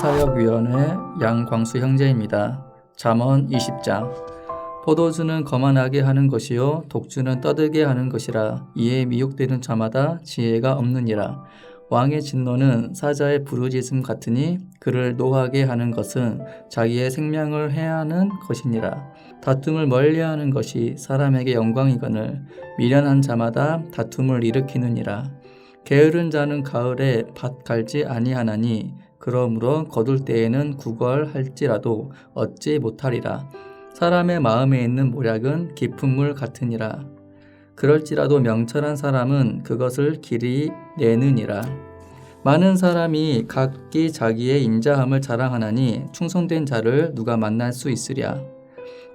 시사역위원회 양광수 형제입니다. 잠언 20장. 포도주는 거만하게 하는 것이요 독주는 떠들게 하는 것이라. 이에 미혹되는 자마다 지혜가 없느니라. 왕의 진노는 사자의 부르짖음 같으니 그를 노하게 하는 것은 자기의 생명을 해하는 것이니라. 다툼을 멀리하는 것이 사람에게 영광이거늘 미련한 자마다 다툼을 일으키느니라. 게으른 자는 가을에 밭 갈지 아니하나니 그러므로 거둘 때에는 구걸할지라도 얻지 못하리라. 사람의 마음에 있는 모략은 깊은 물 같으니라. 그럴지라도 명철한 사람은 그것을 길이 내느니라. 많은 사람이 각기 자기의 인자함을 자랑하나니 충성된 자를 누가 만날 수 있으랴.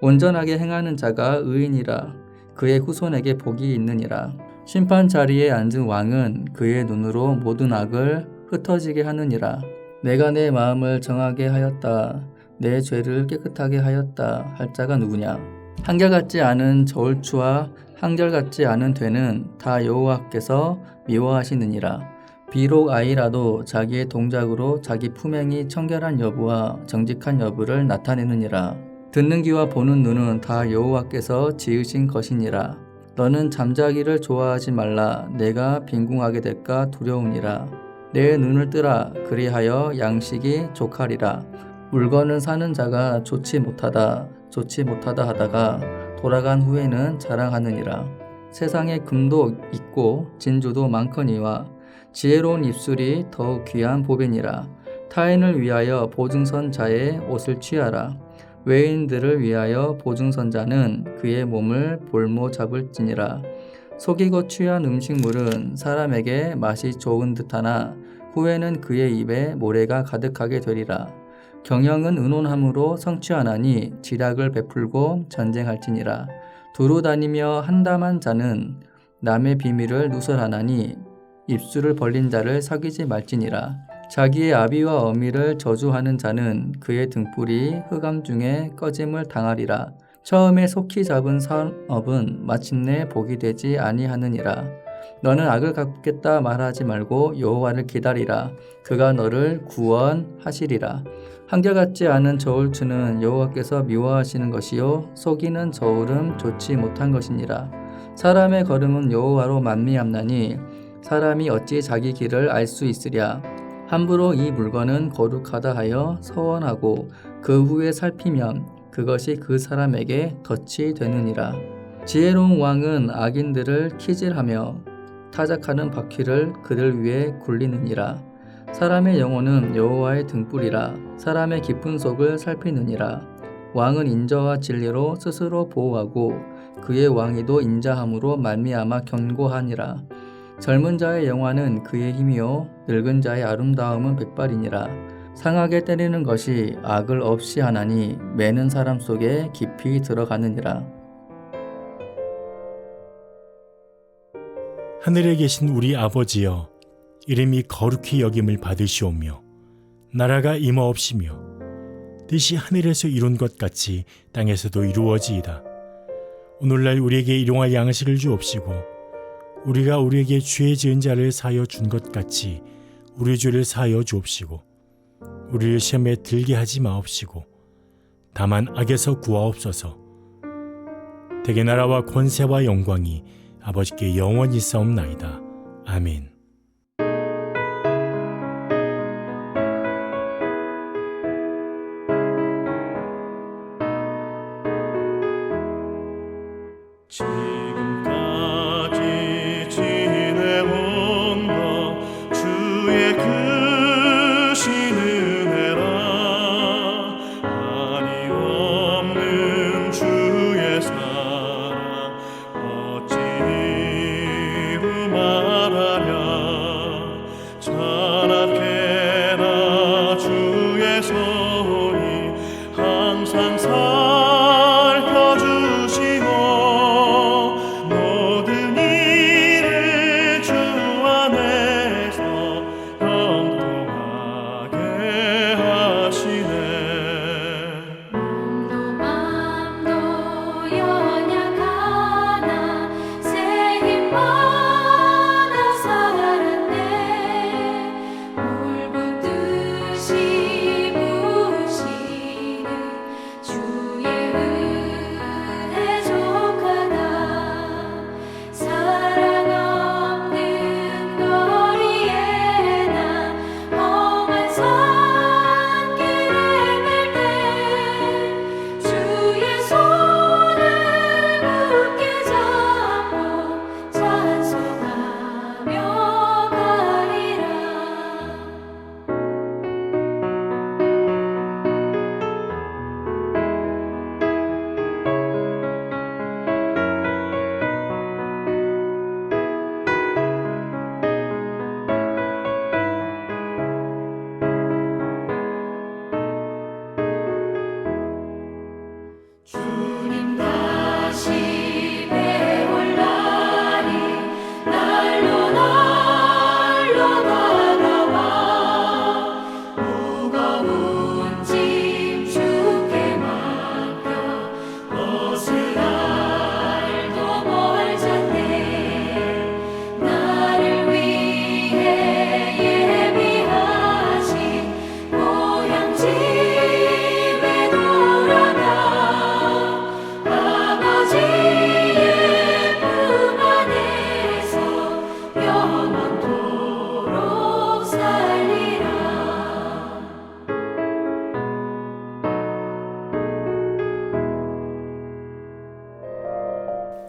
온전하게 행하는 자가 의인이라. 그의 후손에게 복이 있느니라. 심판 자리에 앉은 왕은 그의 눈으로 모든 악을 흩어지게 하느니라. 내가 내 마음을 정하게 하였다. 내 죄를 깨끗하게 하였다. 할 자가 누구냐? 한결같지 않은 저울추와 한결같지 않은 되는 다 여호와께서 미워하시느니라. 비록 아이라도 자기의 동작으로 자기 품행이 청결한 여부와 정직한 여부를 나타내느니라. 듣는 귀와 보는 눈은 다 여호와께서 지으신 것이니라. 너는 잠자기를 좋아하지 말라. 내가 빈궁하게 될까 두려우니라. 내 눈을 뜨라. 그리하여 양식이 족하리라. 물건을 사는 자가 좋지 못하다 하다가 돌아간 후에는 자랑하느니라. 세상에 금도 있고 진주도 많거니와 지혜로운 입술이 더욱 귀한 보배니라. 타인을 위하여 보증선자의 옷을 취하라. 외인들을 위하여 보증선자는 그의 몸을 볼모 잡을지니라. 속이고 취한 음식물은 사람에게 맛이 좋은 듯하나 후에는 그의 입에 모래가 가득하게 되리라. 경영은 의논함으로 성취하나니 지략을 베풀고 전쟁할지니라. 두루 다니며 한담한 자는 남의 비밀을 누설하나니 입술을 벌린 자를 사귀지 말지니라. 자기의 아비와 어미를 저주하는 자는 그의 등불이 흑암 중에 꺼짐을 당하리라. 처음에 속히 잡은 사업은 마침내 복이 되지 아니하느니라. 너는 악을 갚겠다 말하지 말고 여호와를 기다리라. 그가 너를 구원하시리라. 한결같지 않은 저울추는 여호와께서 미워하시는 것이요 속이는 저울은 좋지 못한 것이니라. 사람의 걸음은 여호와로 만미암나니 사람이 어찌 자기 길을 알 수 있으랴. 함부로 이 물건은 거룩하다 하여 서원하고 그 후에 살피면 그것이 그 사람에게 덫이 되느니라. 지혜로운 왕은 악인들을 키질하며 타작하는 바퀴를 그들 위에 굴리느니라. 사람의 영혼은 여호와의 등불이라. 사람의 깊은 속을 살피느니라. 왕은 인자와 진리로 스스로 보호하고 그의 왕위도 인자함으로 말미암아 견고하니라. 젊은 자의 영화는 그의 힘이요 늙은 자의 아름다움은 백발이니라. 상하게 때리는 것이 악을 없이 하나니 매는 사람 속에 깊이 들어가느니라. 하늘에 계신 우리 아버지여, 이름이 거룩히 여김을 받으시오며 나라가 임하옵시며 뜻이 하늘에서 이룬 것 같이 땅에서도 이루어지이다. 오늘날 우리에게 일용할 양식을 주옵시고 우리가 우리에게 죄 지은 자를 사하여 준 것 같이 우리 죄를 사하여 주옵시고 우리를 시험에 들게 하지 마옵시고 다만 악에서 구하옵소서. 대개 나라와 권세와 영광이 아버지께 영원히 있사옵나이다. 아멘. 지금까지 지내온 것 주의 크신 은혜라. 한이 없는 주의 사랑 어찌 말하랴.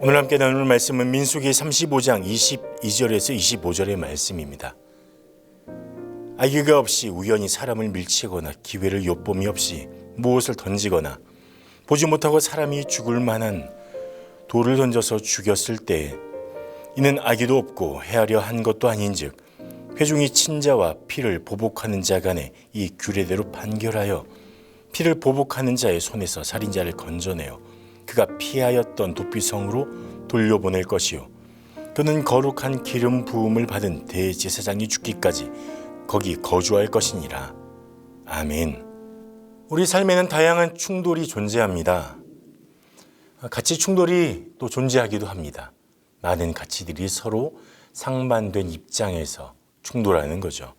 오늘 함께 나눌 말씀은 민수기 35장 22절에서 25절의 말씀입니다. 아기가 없이 우연히 사람을 밀치거나 기회를 엿봄이 없이 무엇을 던지거나 보지 못하고 사람이 죽을 만한 돌을 던져서 죽였을 때에 이는 아기도 없고 헤아려 한 것도 아닌즉 회중이 친자와 피를 보복하는 자 간에 이 규례대로 판결하여 피를 보복하는 자의 손에서 살인자를 건져내어 그가 피하였던 도피성으로 돌려보낼 것이요 그는 거룩한 기름 부음을 받은 대제사장이 죽기까지 거기 거주할 것이니라. 아멘. 우리 삶에는 다양한 충돌이 존재합니다. 가치 충돌이 또 존재하기도 합니다. 많은 가치들이 서로 상반된 입장에서 충돌하는 거죠.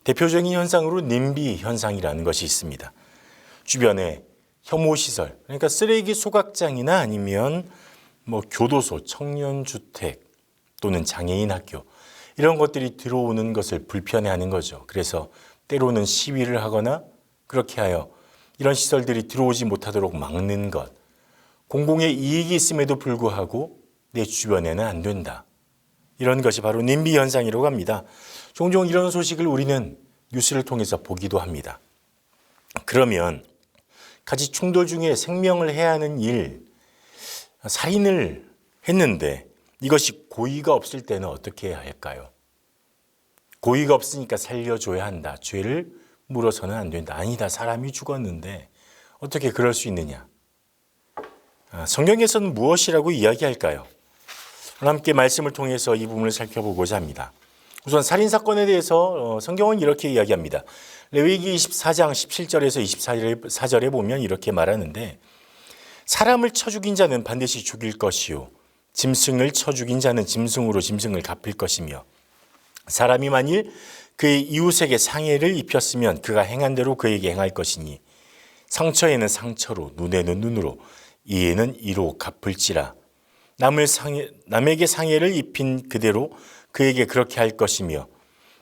대표적인 현상으로 님비 현상이라는 것이 있습니다. 주변에 혐오시설, 그러니까 쓰레기 소각장이나 아니면 교도소, 청년주택 또는 장애인 학교 이런 것들이 들어오는 것을 불편해하는 거죠. 그래서 때로는 시위를 하거나 그렇게 하여 이런 시설들이 들어오지 못하도록 막는 것. 공공의 이익이 있음에도 불구하고 내 주변에는 안 된다. 이런 것이 바로 님비 현상이라고 합니다. 종종 이런 소식을 우리는 뉴스를 통해서 보기도 합니다. 그러면 가치 충돌 중에 생명을 해야 하는 일, 살인을 했는데 이것이 고의가 없을 때는 어떻게 해야 할까요? 고의가 없으니까 살려줘야 한다. 죄를 물어서는 안 된다. 아니다. 사람이 죽었는데 어떻게 그럴 수 있느냐? 성경에서는 무엇이라고 이야기할까요? 함께 말씀을 통해서 이 부분을 살펴보고자 합니다. 우선 살인사건에 대해서 성경은 이렇게 이야기합니다. 레위기 24장 17절에서 24절에 보면 이렇게 말하는데 사람을 쳐 죽인 자는 반드시 죽일 것이요 짐승을 쳐 죽인 자는 짐승으로 짐승을 갚을 것이며 사람이 만일 그의 이웃에게 상해를 입혔으면 그가 행한 대로 그에게 행할 것이니 상처에는 상처로 눈에는 눈으로 이에는 이로 갚을지라 남에게 상해를 입힌 그대로 그에게 그렇게 할 것이며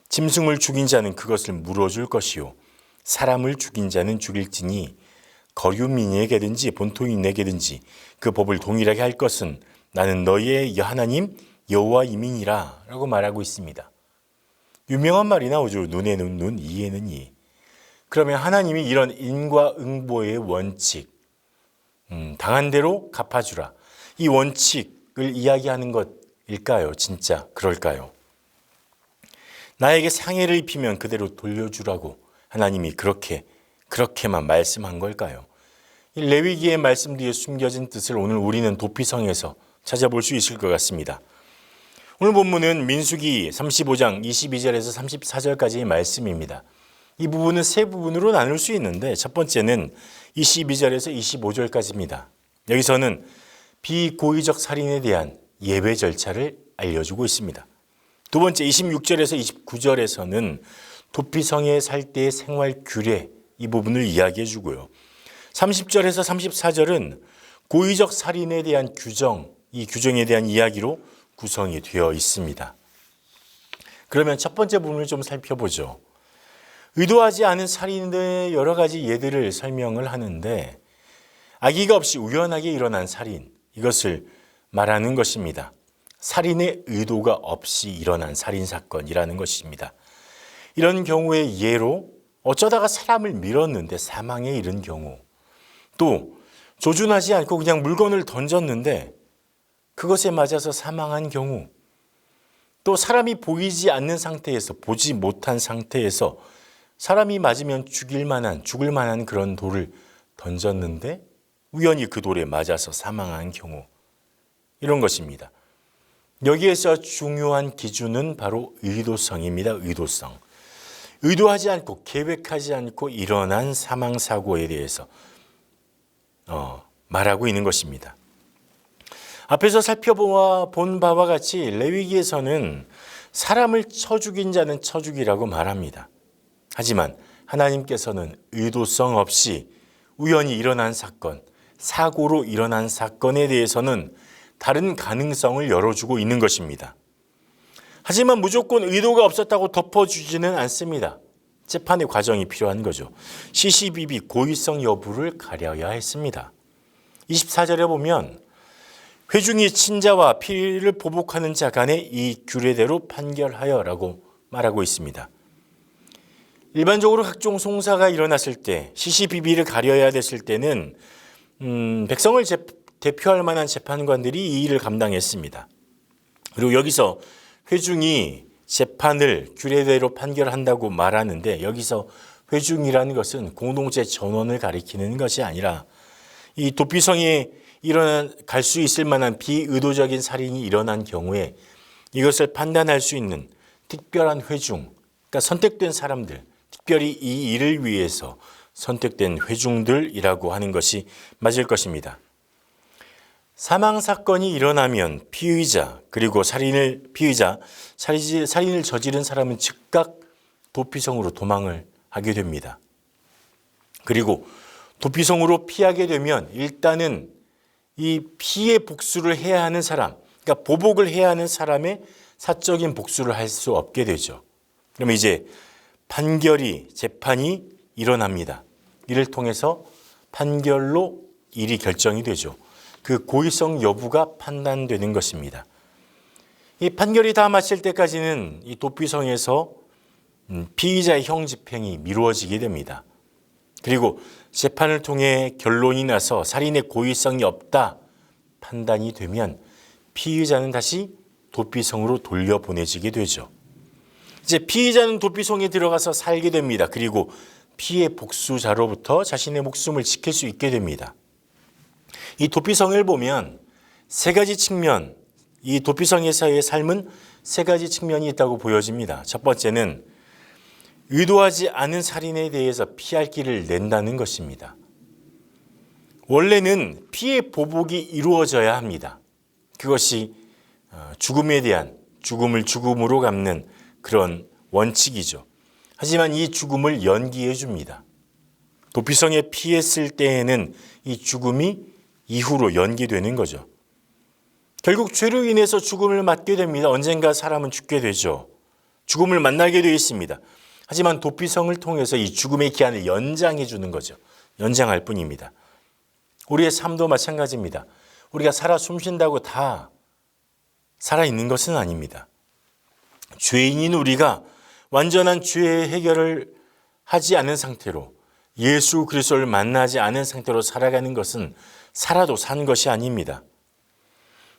짐승을 죽인 자는 그것을 물어줄 것이요 사람을 죽인 자는 죽일지니 거류민에게든지 본토인에게든지 그 법을 동일하게 할 것은 나는 너희의 하나님 여호와임이니라 라고 말하고 있습니다. 유명한 말이 나오죠. 눈에는 눈, 이에는 이. 그러면 하나님이 이런 인과응보의 원칙, 당한 대로 갚아주라. 이 원칙을 이야기하는 것일까요? 진짜 그럴까요? 나에게 상해를 입히면 그대로 돌려주라고 하나님이 그렇게만 말씀한 걸까요? 이 레위기의 말씀 뒤에 숨겨진 뜻을 오늘 우리는 도피성에서 찾아볼 수 있을 것 같습니다. 오늘 본문은 민수기 35장 22절에서 34절까지의 말씀입니다. 이 부분은 세 부분으로 나눌 수 있는데 첫 번째는 22절에서 25절까지입니다. 여기서는 비고의적 살인에 대한 예외 절차를 알려주고 있습니다. 두 번째 26절에서 29절에서는 도피성에 살 때의 생활 규례 이 부분을 이야기해 주고요. 30절에서 34절은 고의적 살인에 대한 규정, 이 규정에 대한 이야기로 구성이 되어 있습니다. 그러면 첫 번째 부분을 좀 살펴보죠. 의도하지 않은 살인의 여러 가지 예들을 설명을 하는데 악의가 없이 우연하게 일어난 살인, 이것을 말하는 것입니다. 살인의 의도가 없이 일어난 살인사건이라는 것입니다. 이런 경우의 예로 어쩌다가 사람을 밀었는데 사망에 이른 경우, 또 조준하지 않고 그냥 물건을 던졌는데 그것에 맞아서 사망한 경우, 또 사람이 보이지 않는 상태에서, 보지 못한 상태에서 사람이 맞으면 죽을 만한 그런 돌을 던졌는데 우연히 그 돌에 맞아서 사망한 경우, 이런 것입니다. 여기에서 중요한 기준은 바로 의도성입니다. 의도성. 의도하지 않고 계획하지 않고 일어난 사망사고에 대해서 말하고 있는 것입니다. 앞에서 살펴본 바와 같이 레위기에서는 사람을 쳐 죽인 자는 쳐 죽이라고 말합니다. 하지만 하나님께서는 의도성 없이 우연히 일어난 사건, 사고로 일어난 사건에 대해서는 다른 가능성을 열어주고 있는 것입니다. 하지만 무조건 의도가 없었다고 덮어주지는 않습니다. 재판의 과정이 필요한 거죠. 시시비비 고의성 여부를 가려야 했습니다. 24절에 보면 회중이 친자와 피를 보복하는 자 간에 이 규례대로 판결하여라고 말하고 있습니다. 일반적으로 각종 송사가 일어났을 때, 시시비비를 가려야 됐을 때는 백성을 대표할 만한 재판관들이 이 일을 감당했습니다. 그리고 여기서 회중이 재판을 규례대로 판결한다고 말하는데, 여기서 회중이라는 것은 공동체 전원을 가리키는 것이 아니라 이 도피성에 갈 수 있을 만한 비의도적인 살인이 일어난 경우에 이것을 판단할 수 있는 특별한 회중, 그러니까 선택된 사람들, 특별히 이 일을 위해서 선택된 회중들이라고 하는 것이 맞을 것입니다. 사망 사건이 일어나면 피의자 그리고 살인을 저지른 사람은 즉각 도피성으로 도망을 하게 됩니다. 그리고 도피성으로 피하게 되면 일단은 이 피해 복수를 해야 하는 사람, 그러니까 보복을 해야 하는 사람의 사적인 복수를 할 수 없게 되죠. 그러면 이제 재판이 일어납니다. 이를 통해서 판결로 일이 결정이 되죠. 그 고의성 여부가 판단되는 것입니다. 이 판결이 다 마칠 때까지는 이 도피성에서 피의자의 형 집행이 미루어지게 됩니다. 그리고 재판을 통해 결론이 나서 살인의 고의성이 없다 판단이 되면 피의자는 다시 도피성으로 돌려보내지게 되죠. 이제 피의자는 도피성에 들어가서 살게 됩니다. 그리고 피해 복수자로부터 자신의 목숨을 지킬 수 있게 됩니다. 이 도피성을 보면 세 가지 측면, 이 도피성에서의 삶은 세 가지 측면이 있다고 보여집니다. 첫 번째는 의도하지 않은 살인에 대해서 피할 길을 낸다는 것입니다. 원래는 피해 보복이 이루어져야 합니다. 그것이 죽음에 대한 죽음을 죽음으로 갚는 그런 원칙이죠. 하지만 이 죽음을 연기해 줍니다. 도피성에 피했을 때에는 이 죽음이 이후로 연기되는 거죠. 결국 죄로 인해서 죽음을 맞게 됩니다. 언젠가 사람은 죽게 되죠. 죽음을 만나게 되어 있습니다. 하지만 도피성을 통해서 이 죽음의 기한을 연장해 주는 거죠. 연장할 뿐입니다. 우리의 삶도 마찬가지입니다. 우리가 살아 숨쉰다고 다 살아있는 것은 아닙니다. 죄인인 우리가 완전한 죄 해결을 하지 않은 상태로 예수 그리스도를 만나지 않은 상태로 살아가는 것은 살아도 산 것이 아닙니다.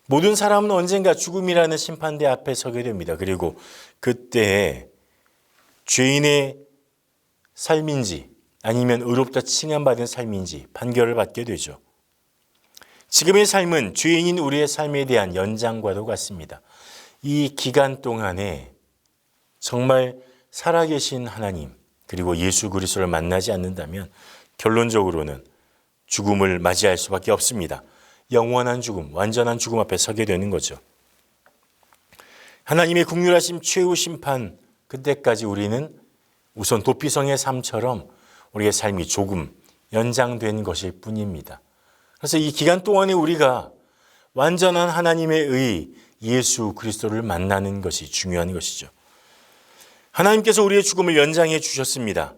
모든 사람은 언젠가 죽음이라는 심판대 앞에 서게 됩니다. 그리고 그때 죄인의 삶인지 아니면 의롭다 칭함받은 삶인지 판결을 받게 되죠. 지금의 삶은 죄인인 우리의 삶에 대한 연장과도 같습니다. 이 기간 동안에 정말 살아계신 하나님 그리고 예수 그리스도를 만나지 않는다면 결론적으로는 죽음을 맞이할 수밖에 없습니다. 영원한 죽음, 완전한 죽음 앞에 서게 되는 거죠. 하나님의 긍휼하심 최후 심판 그때까지 우리는 우선 도피성의 삶처럼 우리의 삶이 조금 연장된 것일 뿐입니다. 그래서 이 기간 동안에 우리가 완전한 하나님의 의 예수 그리스도를 만나는 것이 중요한 것이죠. 하나님께서 우리의 죽음을 연장해 주셨습니다.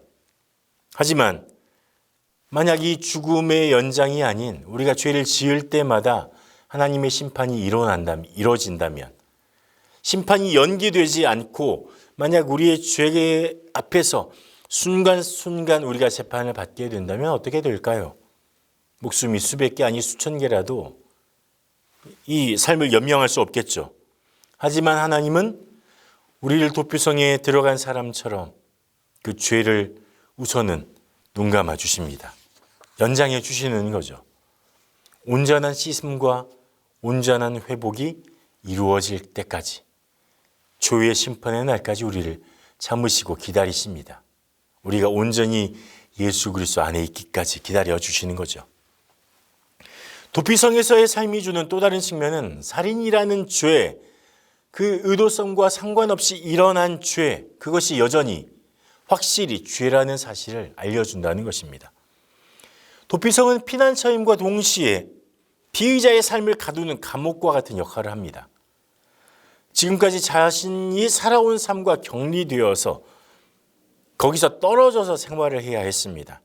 하지만 만약 이 죽음의 연장이 아닌 우리가 죄를 지을 때마다 하나님의 심판이 이루어진다면 심판이 연기되지 않고 만약 우리의 죄 앞에서 순간순간 우리가 재판을 받게 된다면 어떻게 될까요? 목숨이 수백 개 아니 수천 개라도 이 삶을 연명할 수 없겠죠. 하지만 하나님은 우리를 도피성에 들어간 사람처럼 그 죄를 우선은 눈 감아 주십니다. 연장해 주시는 거죠. 온전한 씻음과 온전한 회복이 이루어질 때까지 조의 심판의 날까지 우리를 참으시고 기다리십니다. 우리가 온전히 예수 그리스도 안에 있기까지 기다려 주시는 거죠. 도피성에서의 삶이 주는 또 다른 측면은 살인이라는 죄, 그 의도성과 상관없이 일어난 죄, 그것이 여전히 확실히 죄라는 사실을 알려준다는 것입니다. 도피성은 피난처임과 동시에 피의자의 삶을 가두는 감옥과 같은 역할을 합니다. 지금까지 자신이 살아온 삶과 격리되어서 거기서 떨어져서 생활을 해야 했습니다.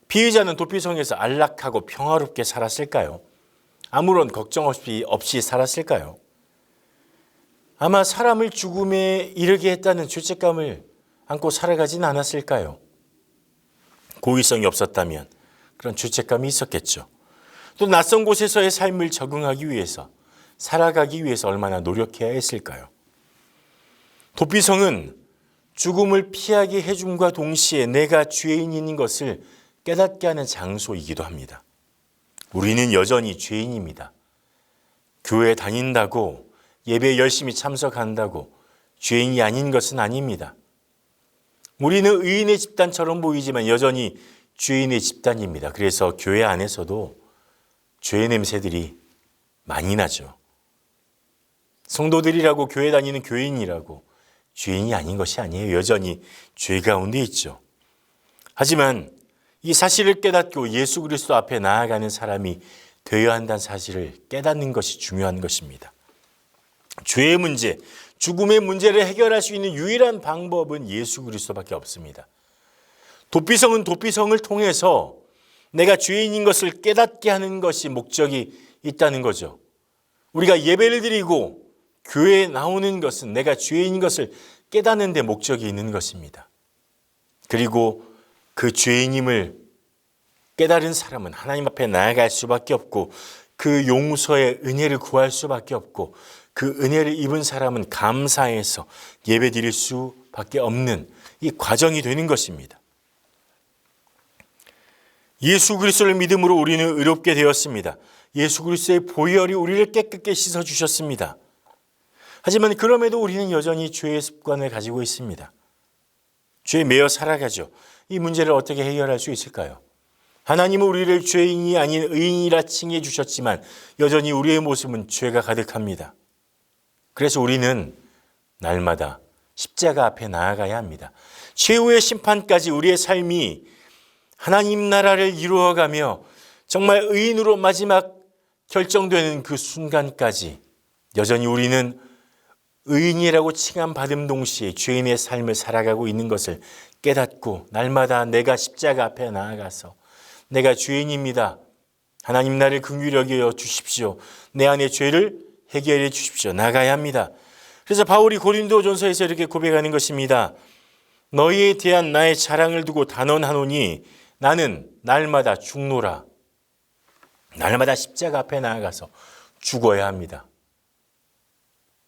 피의자는 도피성에서 안락하고 평화롭게 살았을까요? 아무런 걱정 없이 살았을까요? 아마 사람을 죽음에 이르게 했다는 죄책감을 안고 살아가진 않았을까요? 고의성이 없었다면 그런 죄책감이 있었겠죠. 또 낯선 곳에서의 삶을 적응하기 위해서, 살아가기 위해서 얼마나 노력해야 했을까요? 도피성은 죽음을 피하게 해줌과 동시에 내가 죄인인 것을 깨닫게 하는 장소이기도 합니다. 우리는 여전히 죄인입니다. 교회 다닌다고, 예배에 열심히 참석한다고 죄인이 아닌 것은 아닙니다. 우리는 의인의 집단처럼 보이지만 여전히 죄인의 집단입니다. 그래서 교회 안에서도 죄의 냄새들이 많이 나죠. 성도들이라고, 교회 다니는 교인이라고 죄인이 아닌 것이 아니에요. 여전히 죄 가운데 있죠. 하지만 이 사실을 깨닫고 예수 그리스도 앞에 나아가는 사람이 되어야 한다는 사실을 깨닫는 것이 중요한 것입니다. 죄의 문제, 죽음의 문제를 해결할 수 있는 유일한 방법은 예수 그리스도밖에 없습니다. 도피성은 도피성을 통해서 내가 죄인인 것을 깨닫게 하는 것이 목적이 있다는 거죠. 우리가 예배를 드리고 교회에 나오는 것은 내가 죄인인 것을 깨닫는 데 목적이 있는 것입니다. 그리고 그 죄인임을 깨달은 사람은 하나님 앞에 나아갈 수밖에 없고 그 용서의 은혜를 구할 수밖에 없고 그 은혜를 입은 사람은 감사해서 예배 드릴 수밖에 없는 이 과정이 되는 것입니다. 예수 그리스도를 믿음으로 우리는 의롭게 되었습니다. 예수 그리스도의 보혈이 우리를 깨끗게 씻어주셨습니다. 하지만 그럼에도 우리는 여전히 죄의 습관을 가지고 있습니다. 죄에 매여 살아가죠. 이 문제를 어떻게 해결할 수 있을까요? 하나님은 우리를 죄인이 아닌 의인이라 칭해 주셨지만 여전히 우리의 모습은 죄가 가득합니다. 그래서 우리는 날마다 십자가 앞에 나아가야 합니다. 최후의 심판까지 우리의 삶이 하나님 나라를 이루어가며 정말 의인으로 마지막 결정되는 그 순간까지 여전히 우리는 의인이라고 칭함받은 동시에 죄인의 삶을 살아가고 있는 것을 깨닫고 날마다 내가 십자가 앞에 나아가서 내가 죄인입니다. 하나님 나를 긍휼히 여겨 주십시오. 내 안의 죄를 해결해 주십시오. 나가야 합니다. 그래서 바울이 고린도전서에서 이렇게 고백하는 것입니다. 너희에 대한 나의 자랑을 두고 단언하노니 나는 날마다 죽노라. 날마다 십자가 앞에 나아가서 죽어야 합니다.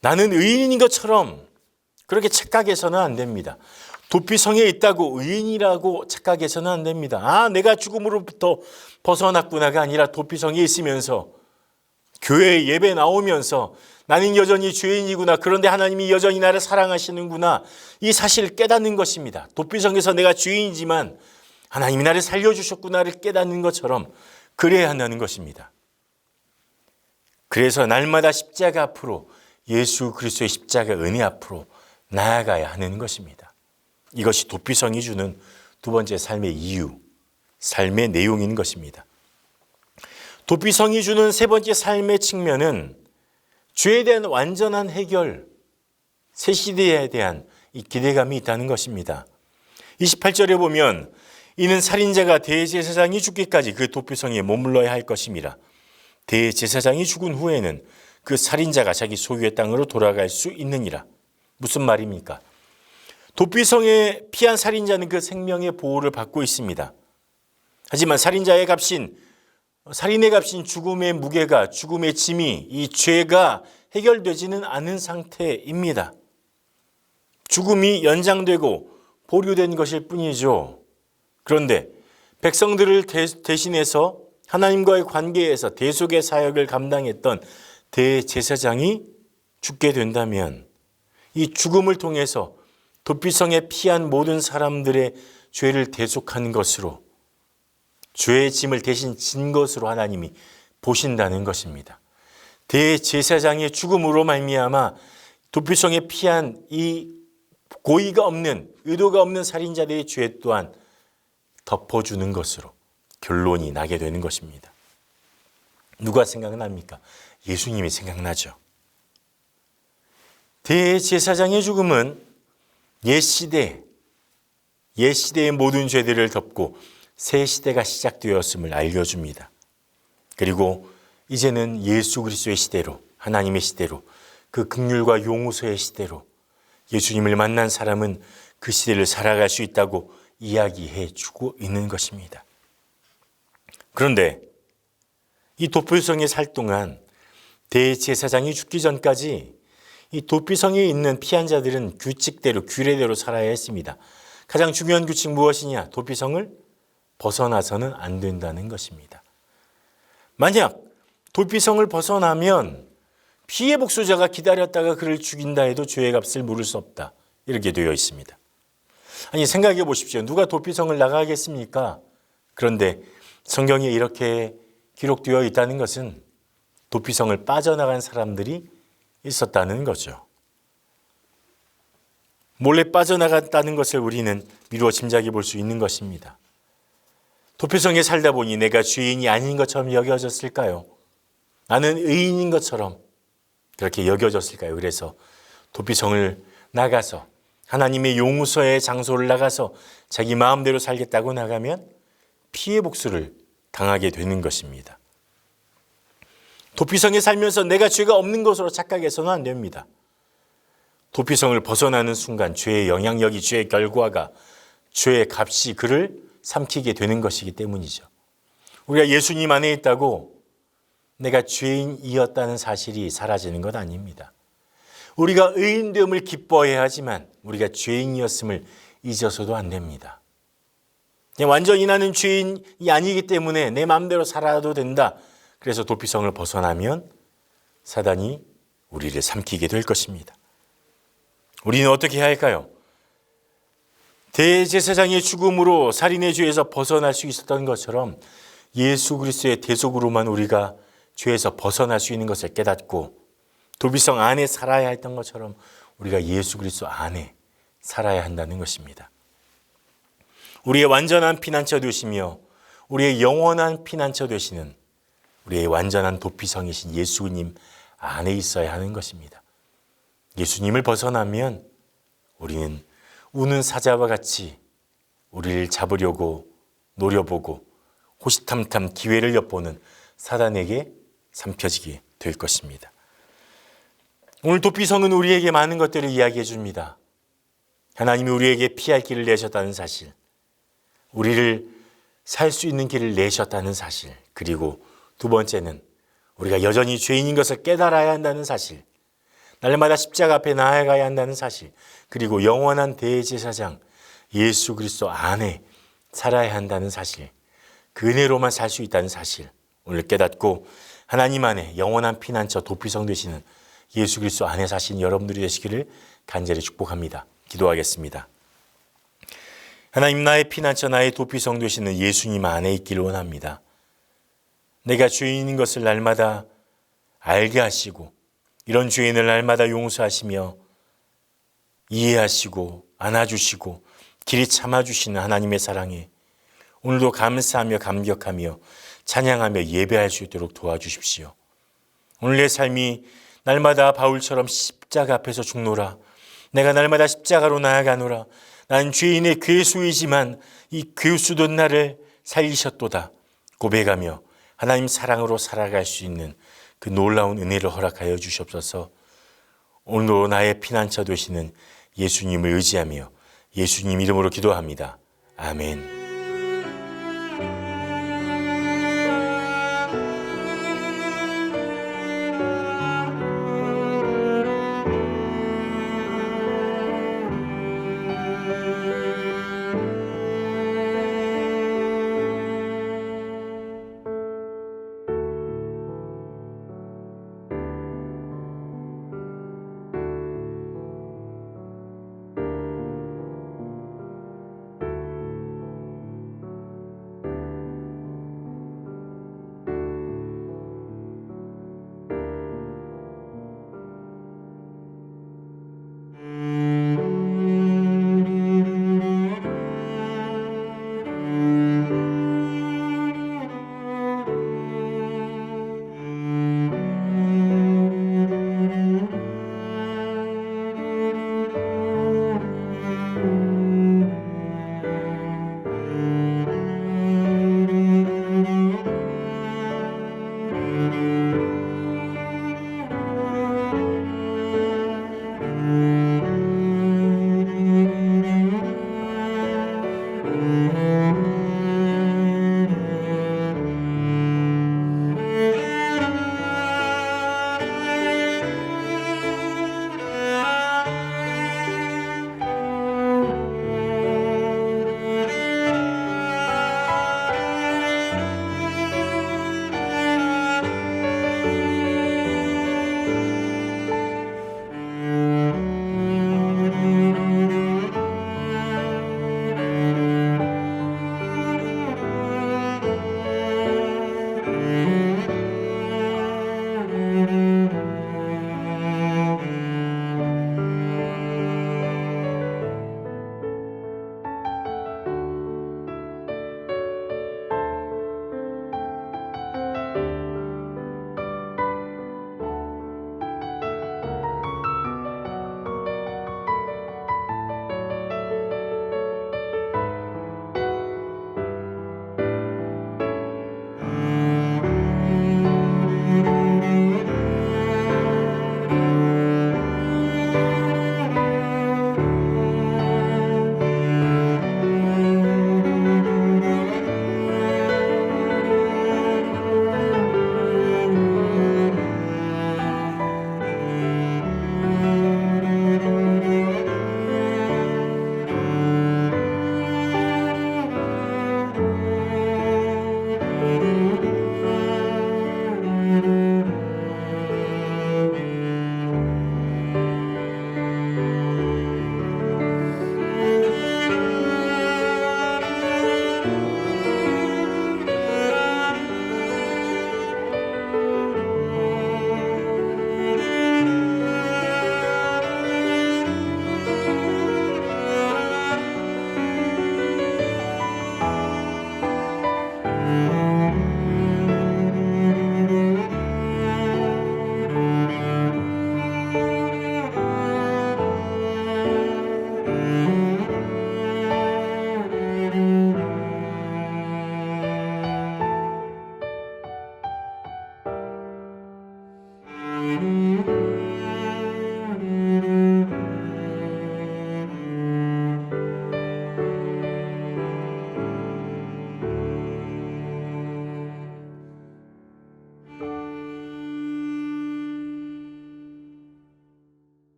나는 의인인 것처럼 그렇게 착각해서는 안 됩니다. 도피성에 있다고 의인이라고 착각해서는 안 됩니다. 아, 내가 죽음으로부터 벗어났구나가 아니라 도피성에 있으면서 교회에 예배 나오면서 나는 여전히 죄인이구나. 그런데 하나님이 여전히 나를 사랑하시는구나. 이 사실을 깨닫는 것입니다. 도피성에서 내가 죄인이지만 하나님이 나를 살려주셨구나를 깨닫는 것처럼 그래야 한다는 것입니다. 그래서 날마다 십자가 앞으로 예수 그리스도의 십자가 은혜 앞으로 나아가야 하는 것입니다. 이것이 도피성이 주는 두 번째 삶의 이유, 삶의 내용인 것입니다. 도피성이 주는 세 번째 삶의 측면은 죄에 대한 완전한 해결, 새 시대에 대한 이 기대감이 있다는 것입니다. 28절에 보면 이는 살인자가 대제사장이 죽기까지 그 도피성에 머물러야 할 것임이라. 대제사장이 죽은 후에는 그 살인자가 자기 소유의 땅으로 돌아갈 수 있느니라. 무슨 말입니까? 도피성에 피한 살인자는 그 생명의 보호를 받고 있습니다. 하지만 살인의 값인 죽음의 무게가, 죽음의 짐이, 이 죄가 해결되지는 않은 상태입니다. 죽음이 연장되고 보류된 것일 뿐이죠. 그런데 백성들을 대신해서 하나님과의 관계에서 대속의 사역을 감당했던 대제사장이 죽게 된다면 이 죽음을 통해서 도피성에 피한 모든 사람들의 죄를 대속하는 것으로, 죄의 짐을 대신 진 것으로 하나님이 보신다는 것입니다. 대제사장의 죽음으로 말미암아 도피성에 피한 이 고의가 없는, 의도가 없는 살인자들의 죄 또한 덮어주는 것으로 결론이 나게 되는 것입니다. 누가 생각납니까? 예수님이 생각나죠. 대제사장의 죽음은 옛 시대의 모든 죄들을 덮고 새 시대가 시작되었음을 알려줍니다. 그리고 이제는 예수 그리스도의 시대로, 하나님의 시대로, 그 긍휼과 용서의 시대로 예수님을 만난 사람은 그 시대를 살아갈 수 있다고 이야기해 주고 있는 것입니다. 그런데 이 도피성에 살 동안 대제사장이 죽기 전까지 이 도피성에 있는 피한 자들은 규칙대로, 규례대로 살아야 했습니다. 가장 중요한 규칙 무엇이냐? 도피성을 벗어나서는 안 된다는 것입니다. 만약 도피성을 벗어나면 피해 복수자가 기다렸다가 그를 죽인다 해도 죄의 값을 물을 수 없다. 이렇게 되어 있습니다. 아니, 생각해 보십시오. 누가 도피성을 나가겠습니까? 그런데 성경에 이렇게 기록되어 있다는 것은 도피성을 빠져나간 사람들이 있었다는 거죠. 몰래 빠져나갔다는 것을 우리는 미루어 짐작해 볼 수 있는 것입니다. 도피성에 살다 보니 내가 죄인이 아닌 것처럼 여겨졌을까요? 나는 의인인 것처럼 그렇게 여겨졌을까요? 그래서 도피성을 나가서 하나님의 용서의 장소를 나가서 자기 마음대로 살겠다고 나가면 피해 복수를 당하게 되는 것입니다. 도피성에 살면서 내가 죄가 없는 것으로 착각해서는 안 됩니다. 도피성을 벗어나는 순간 죄의 영향력이, 죄의 결과가, 죄의 값이 그를 삼키게 되는 것이기 때문이죠. 우리가 예수님 안에 있다고 내가 죄인이었다는 사실이 사라지는 것 아닙니다. 우리가 의인됨을 기뻐해야 하지만 우리가 죄인이었음을 잊어서도 안 됩니다. 완전히 나는 죄인이 아니기 때문에 내 마음대로 살아도 된다. 그래서 도피성을 벗어나면 사단이 우리를 삼키게 될 것입니다. 우리는 어떻게 해야 할까요? 대제사장의 죽음으로 살인의 죄에서 벗어날 수 있었던 것처럼 예수 그리스도의 대속으로만 우리가 죄에서 벗어날 수 있는 것을 깨닫고 도피성 안에 살아야 했던 것처럼 우리가 예수 그리스도 안에 살아야 한다는 것입니다. 우리의 완전한 피난처 되시며 우리의 영원한 피난처 되시는 우리의 완전한 도피성이신 예수님 안에 있어야 하는 것입니다. 예수님을 벗어나면 우리는 우는 사자와 같이 우리를 잡으려고 노려보고 호시탐탐 기회를 엿보는 사단에게 삼켜지게 될 것입니다. 오늘 도피성은 우리에게 많은 것들을 이야기해 줍니다. 하나님이 우리에게 피할 길을 내셨다는 사실, 우리를 살 수 있는 길을 내셨다는 사실, 그리고 두 번째는 우리가 여전히 죄인인 것을 깨달아야 한다는 사실, 날마다 십자가 앞에 나아가야 한다는 사실, 그리고 영원한 대제사장 예수 그리스도 안에 살아야 한다는 사실, 그 은혜로만 살 수 있다는 사실 오늘 깨닫고 하나님 안에 영원한 피난처 도피성 되시는 예수 그리스도 안에 사신 여러분들이 되시기를 간절히 축복합니다. 기도하겠습니다. 하나님, 나의 피난처, 나의 도피성 되시는 예수님 안에 있기를 원합니다. 내가 죄인인 것을 날마다 알게 하시고 이런 죄인을 날마다 용서하시며 이해하시고 안아주시고 길이 참아주시는 하나님의 사랑에 오늘도 감사하며 감격하며 찬양하며 예배할 수 있도록 도와주십시오. 오늘 내 삶이 날마다 바울처럼 십자가 앞에서 죽노라. 내가 날마다 십자가로 나아가노라. 난 죄인의 괴수이지만 이 괴수된 나를 살리셨도다 고백하며 하나님 사랑으로 살아갈 수 있는 그 놀라운 은혜를 허락하여 주시옵소서. 오늘도 나의 피난처 되시는 예수님을 의지하며 예수님 이름으로 기도합니다. 아멘.